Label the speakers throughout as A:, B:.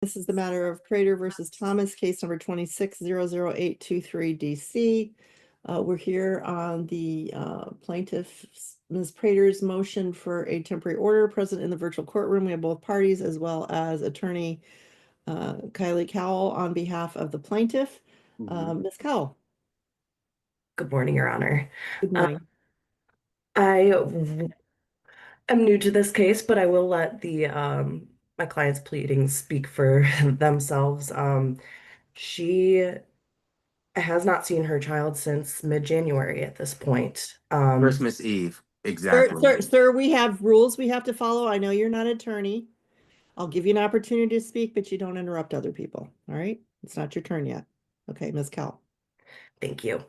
A: This is the matter of Prater versus Thomas, case number 26-00823 DC. We're here on the plaintiff, Ms. Prater's motion for a temporary order present in the virtual courtroom. We have both parties as well as attorney Kylie Cowell on behalf of the plaintiff. Ms. Cowell.
B: Good morning, Your Honor.
A: Good
B: Um,
A: morning.
B: I am new to this case, but I will let the my client's pleadings speak for themselves. She has not seen her child since mid-January at this point.
C: Christmas Eve,
A: Sir,
C: exactly.
A: sir, we have rules we have to follow. I know you're not an attorney. I'll give you an opportunity to speak, but you don't interrupt other people. All right? It's not your turn yet. Okay, Ms. Cowell.
B: Thank you.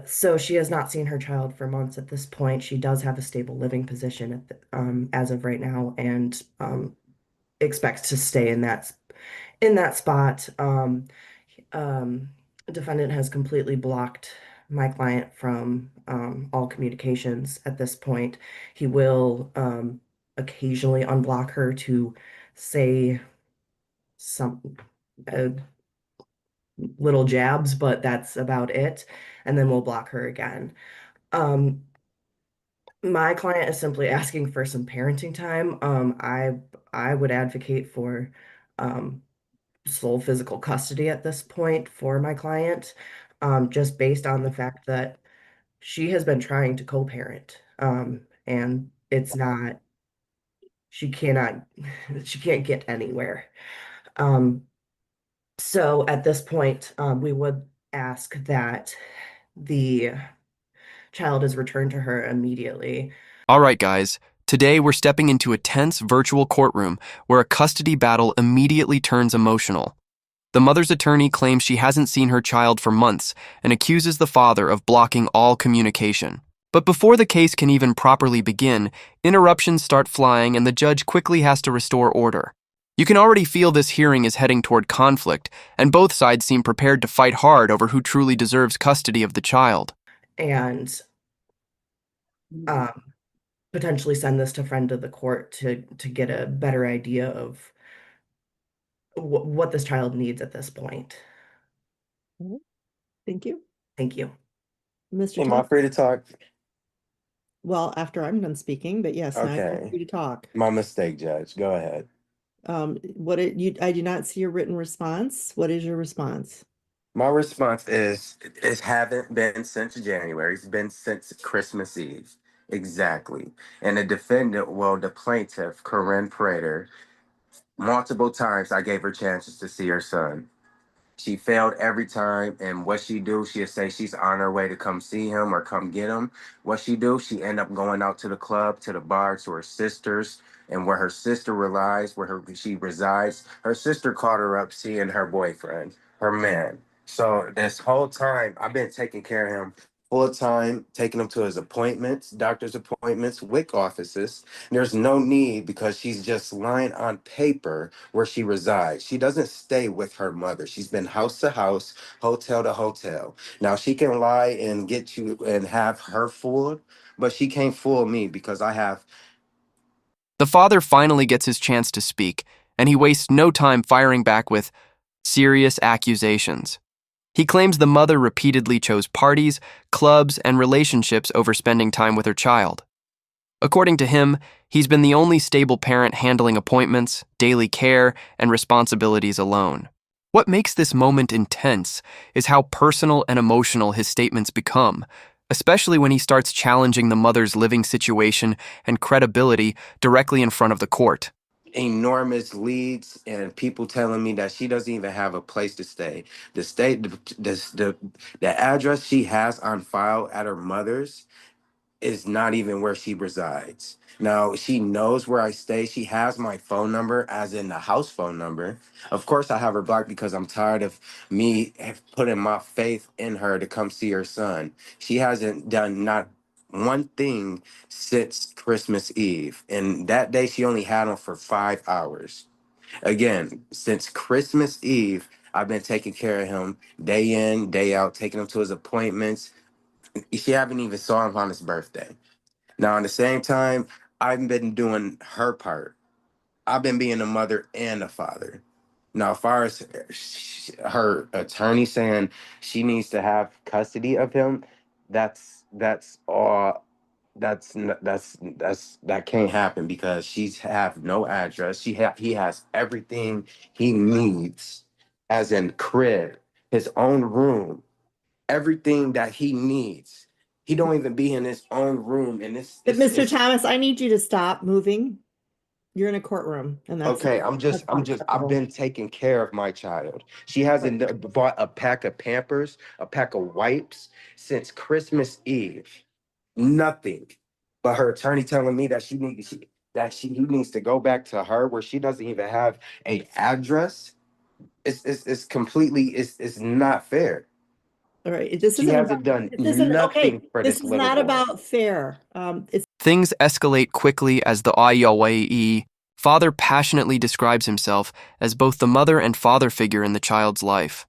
B: So she has not seen her child for months at this point. She does have a stable living position as of right now, and expects to stay in that spot. Um, Defendant has completely blocked my client from all communications at this point. He will occasionally unblock her to say some uh, little jabs, but that's about it. And then we'll block her again. Um, my client is simply asking for some parenting time. I would advocate for um, sole physical custody at this point for my client, just based on the fact that she has been trying to co-parent, and it's not, she cannot, she can't get anywhere. Um, so at this point, we would ask that the child is returned to her immediately.
D: All right, guys. Today we're stepping into a tense virtual courtroom where a custody battle immediately turns emotional. The mother's attorney claims she hasn't seen her child for months and accuses the father of blocking all communication. But before the case can even properly begin, interruptions start flying and the judge quickly has to restore order. You can already feel this hearing is heading toward conflict, and both sides seem prepared to fight hard over who truly deserves custody of the child.
B: And um, potentially send this to friend of the court to get a better idea of what this child needs at this point.
A: All right, thank you.
B: Thank you.
A: Mr.
C: Am I
A: Thomas.
C: free to talk?
A: Well, after I'm done speaking, but yes, now you're
C: Okay.
A: free to talk.
C: My mistake, Judge. Go ahead.
A: I do not see a written response. What is your response?
C: My response is it haven't been since January. It's been since Christmas Eve. Exactly. And the defendant, well, the plaintiff, Corinne Prater, multiple times I gave her chances to see her son. She failed every time, and what she do, she'll say she's on her way to come see him or come get him. What she do, she end up going out to the club, to the bar, to her sisters, and where her sister relies, she resides. Her sister called her up seeing her boyfriend, her man. So this whole time, I've been taking care of him full time, taking him to his appointments, doctor's appointments, WIC offices. There's no need because she's just lying on paper where she resides. She doesn't stay with her mother. She's been house to house, hotel to hotel. Now she can lie and get you and have her fooled, but she can't fool me because I have.
D: The father finally gets his chance to speak, and he wastes no time firing back with serious accusations. He claims the mother repeatedly chose parties, clubs, and relationships over spending time with her child. According to him, he's been the only stable parent handling appointments, daily care, and responsibilities alone. What makes this moment intense is how personal and emotional his statements become, especially when he starts challenging the mother's living situation and credibility directly in front of the court.
C: Enormous leads and people telling me that she doesn't even have a place to stay. The address she has on file at her mother's is not even where she resides. Now, she knows where I stay. She has my phone number, as in the house phone number. Of course, I have her blocked because I'm tired of me putting my faith in her to come see her son. She hasn't done not one thing since Christmas Eve. And that day, she only had him for 5 hours. Again, since Christmas Eve, I've been taking care of him day in, day out, taking him to his appointments. She haven't even saw him on his birthday. Now, at the same time, I've been doing her part. I've been being a mother and a father. Now, as far as her attorney saying she needs to have custody of him, that's all. That can't happen because she's have no address. He has everything he needs, as in crib, his own room, everything that he needs. He don't even be in his own room, and
A: But Mr. Thomas, I need you to stop moving. You're in a courtroom, and that's
C: okay.
A: that's not
C: I've
A: acceptable.
C: been taking care of my child. She hasn't bought a pack of Pampers, a pack of wipes since Christmas Eve. Nothing. But her attorney telling me that he needs to go back to her where she doesn't even have a address. It's completely it's not fair.
A: All right, this
C: She
A: isn't about,
C: hasn't done
A: this isn't, okay,
C: nothing for
A: this
C: this
A: is
C: little
A: not
C: boy.
A: about fair. It's
D: Things escalate quickly as the IYE father passionately describes himself as both the mother and father figure in the child's life.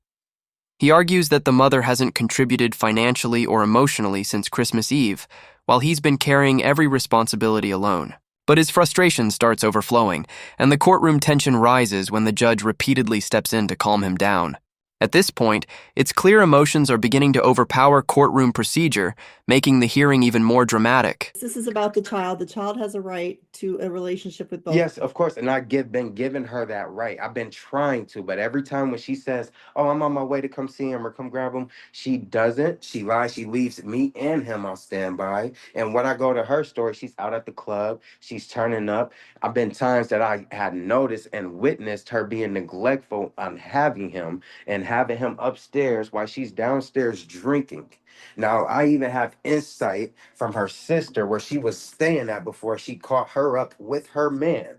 D: He argues that the mother hasn't contributed financially or emotionally since Christmas Eve, while he's been carrying every responsibility alone. But his frustration starts overflowing, and the courtroom tension rises when the judge repeatedly steps in to calm him down. At this point, it's clear emotions are beginning to overpower courtroom procedure, making the hearing even more dramatic.
A: this is about the child. The child has a right to a relationship with both.
C: Yes, of course, and been giving her that right. I've been trying to, but every time when she says, "Oh, I'm on my way to come see him or come grab him," she doesn't. She lies. She leaves me and him on standby. And when I go to her store, she's out at the club. She's turning up. I've been times that I had noticed and witnessed her being neglectful on having him and having him upstairs while she's downstairs drinking. Now, I even have insight from her sister where she was staying at before she caught her up with her man.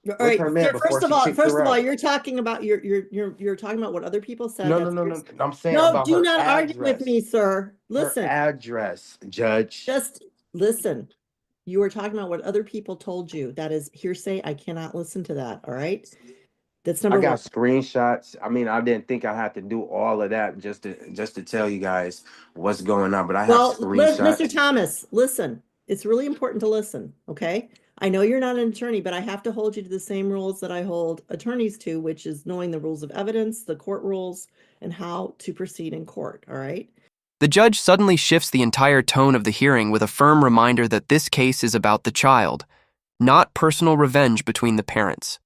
A: All
C: With
A: right,
C: her man
A: sir,
C: before she kicked
A: first
C: her
A: of all,
C: out.
A: you're talking about you're talking about what other people said.
C: No, no,
A: That's
C: no,
A: your,
C: no. I'm saying
A: no,
C: about
A: do
C: her
A: not argue with me,
C: address.
A: sir.
C: Her
A: Listen,
C: address, Judge.
A: just listen. You were talking about what other people told you. That is hearsay. I cannot listen to that. All right. That's
C: I
A: number
C: got
A: one.
C: screenshots. I mean, I didn't think I had to do all of that just to tell you guys what's going on, but I have
A: Well, Mr.
C: screenshots.
A: Thomas, listen. It's really important to listen, okay? I know you're not an attorney, but I have to hold you to the same rules that I hold attorneys to, which is knowing the rules of evidence, the court rules, and how to proceed in court, all right?
D: The judge suddenly shifts the entire tone of the hearing with a firm reminder that this case is about the child, not personal revenge between the parents.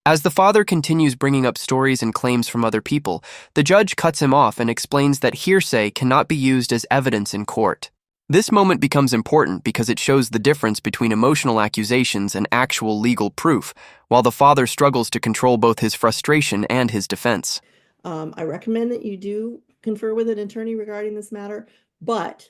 D: As the father continues bringing up stories and claims from other people, the judge cuts him off and explains that hearsay cannot be used as evidence in court. This moment becomes important because it shows the difference between emotional accusations and actual legal proof, while the father struggles to control both his frustration and his defense.
A: I recommend that you do confer with an attorney regarding this matter, but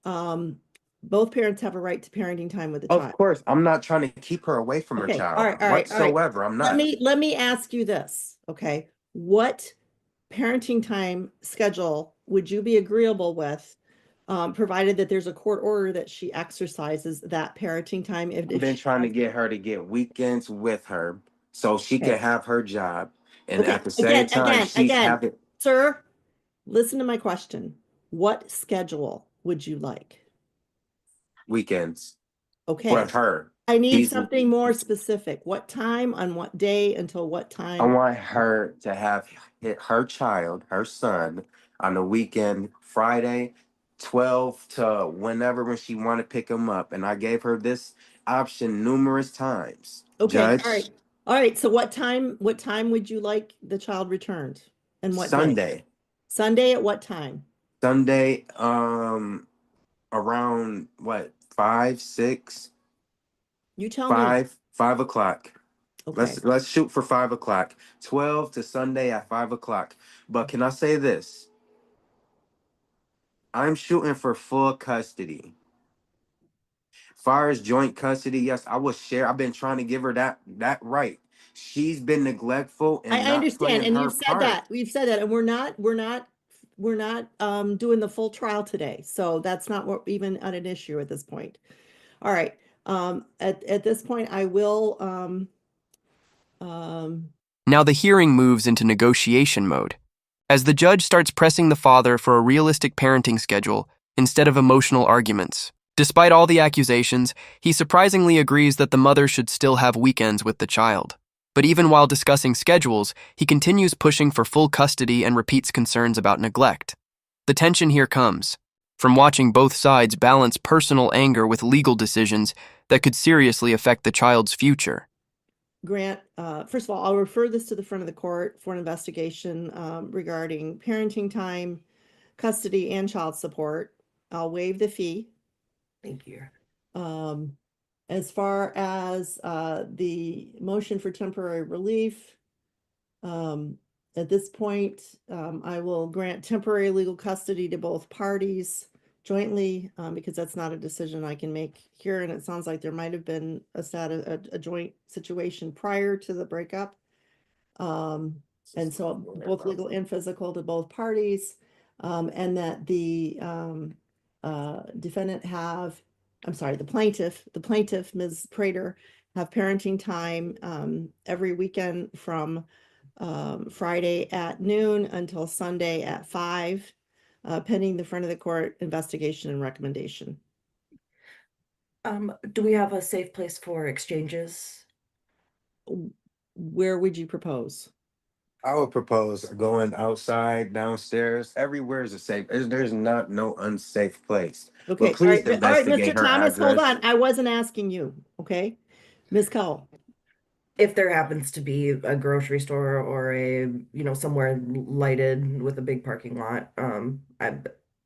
A: both parents have a right to parenting time with the
C: Of
A: child.
C: course, I'm not trying to keep her away from her
A: Okay,
C: child
A: all right, all right, all right.
C: whatsoever. I'm not.
A: Let me ask you this, okay? What parenting time schedule would you be agreeable with, provided that there's a court order that she exercises that parenting time?
C: I've been trying to get her to get weekends with her so she
A: Okay.
C: can have her job. And
A: Okay,
C: at the same time, she's
A: again,
C: having
A: sir, listen to my question. What schedule would you like?
C: weekends
A: Okay,
C: for her.
A: I need
C: He's
A: something more specific. What time, on what day, until what
C: I
A: time?
C: want her to have her child, her son, on the weekend, Friday, 12 to whenever when she want to pick him up. And I gave her this option numerous times.
A: Okay,
C: Judge,
A: all right. All right, so what time would you like the child returned? And what day?
C: Sunday.
A: Sunday at what time?
C: Sunday, around what, 5, 6,
A: You tell me.
C: 5 o'clock.
A: Okay.
C: Let's shoot for 5 o'clock. 12 to Sunday at 5 o'clock. But can I say this? I'm shooting for full custody. Far as joint custody, yes, I will share. I've been trying to give her that right. She's been neglectful and
A: I
C: not
A: understand,
C: playing
A: and
C: her
A: you've said
C: part.
A: that. We've said that, and we're not doing the full trial today. So that's not what even on an issue at this point. All right. At this point, I will
D: Now the hearing moves into negotiation mode, as the judge starts pressing the father for a realistic parenting schedule instead of emotional arguments. Despite all the accusations, he surprisingly agrees that the mother should still have weekends with the child. But even while discussing schedules, he continues pushing for full custody and repeats concerns about neglect. The tension here comes from watching both sides balance personal anger with legal decisions that could seriously affect the child's future.
A: Grant, first of all, I'll refer this to the front of the court for an investigation regarding parenting time, custody, and child support. I'll waive the fee.
B: Thank you.
A: As far as the motion for temporary relief, at this point, I will grant temporary legal custody to both parties jointly, because that's not a decision I can make here, and it sounds like there might have been a joint situation prior to the breakup. And so both legal and physical to both parties, and that the the plaintiff, Ms. Prater, have parenting time every weekend from Friday at noon until Sunday at 5, pending the front of the court investigation and recommendation.
B: Do we have a safe place for exchanges?
A: Where would you propose?
C: I would propose going outside, downstairs. Everywhere is a safe. There's not no unsafe place.
A: Okay,
C: But please
A: all right,
C: investigate
A: Mr.
C: her
A: Thomas, hold
C: address.
A: on. I wasn't asking you, okay? Ms. Cowell.
B: If there happens to be a grocery store or somewhere lighted with a big parking lot, I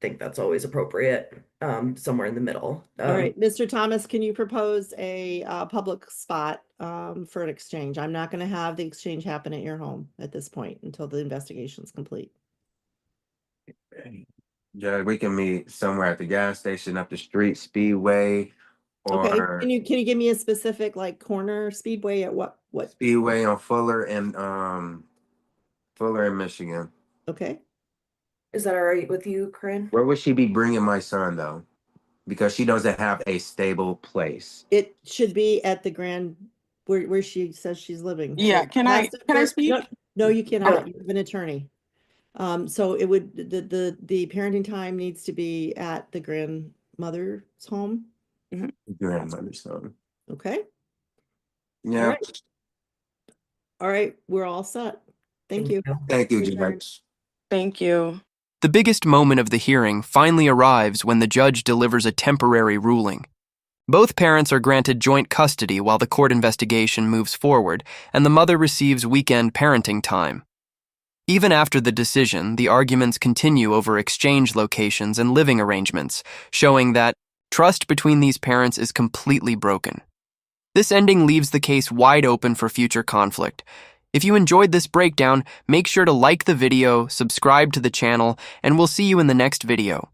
B: think that's always appropriate, somewhere in the middle.
A: All right, Mr. Thomas, can you propose a public spot for an exchange? I'm not gonna have the exchange happen at your home at this point until the investigation's complete.
C: Yeah, we can meet somewhere at the gas station, up the street, Speedway,
A: Okay,
C: or
A: can you give me a specific like corner Speedway at what?
C: Speedway on Fuller and Fuller in Michigan.
A: Okay,
B: Is that all right with you, Corinne?
C: Where would she be bringing my son though? Because she doesn't have a stable place.
A: it should be at the Grand, where she says she's living.
E: Yeah,
A: So
E: can I speak?
A: No, you cannot. You have an attorney. So it would, the parenting time needs to be at the grandmother's home.
C: Grandmother's son.
A: Okay,
C: Yeah.
A: right. All right, we're all set. Thank you.
C: Thank you,
A: Adjourned.
C: Judge.
E: Thank you.
D: The biggest moment of the hearing finally arrives when the judge delivers a temporary ruling. Both parents are granted joint custody while the court investigation moves forward, and the mother receives weekend parenting time. Even after the decision, the arguments continue over exchange locations and living arrangements, showing that trust between these parents is completely broken. This ending leaves the case wide open for future conflict. If you enjoyed this breakdown, make sure to like the video, subscribe to the channel, and we'll see you in the next video.